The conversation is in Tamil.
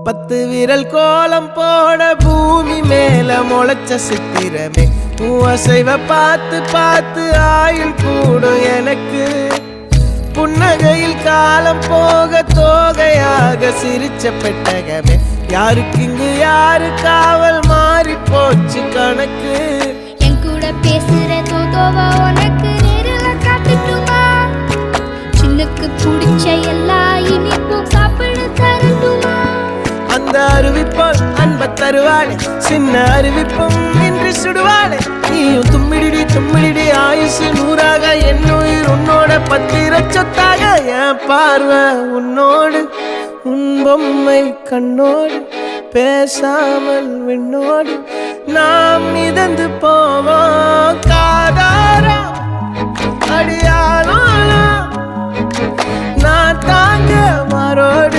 10 விரல் கோலம் போட பூமி மேல முளைச்ச சித்திரமே அசைவ பார்த்து பார்த்து ஆயுள் கூடும் எனக்கு புன்னகையில் காலம் போக தோகையாக சிரிச்ச பெட்டகமே யாருக்கு இங்கு யாரு காவல் மாறி போச்சு கணக்கு என் கூட பேசுற தோதோவா உனக்கு நேரில் காட்டுட்டுமா சின்னுக்கு பிடிச்ச எல்லா இனிப்பும் சாப்பிட தரட்டுமா அந்த அறிவிப்பால் அன்ப தருவாளே சின்ன அறிவிப்பும் இன்று சுடுவாளே நீயும் தும்மிடி தும்மிடி ஆயுசு 100ஆக என் உயிர் உன்னோட 10 சொத்தாக என் பார்வை உன்னோடு உன் பொம்மை கண்ணோடு பேசாமல் விண்ணோடு நாம் மிதந்து போவோம் காதாரா அடியாளோ நான் தாங்க மாறோடு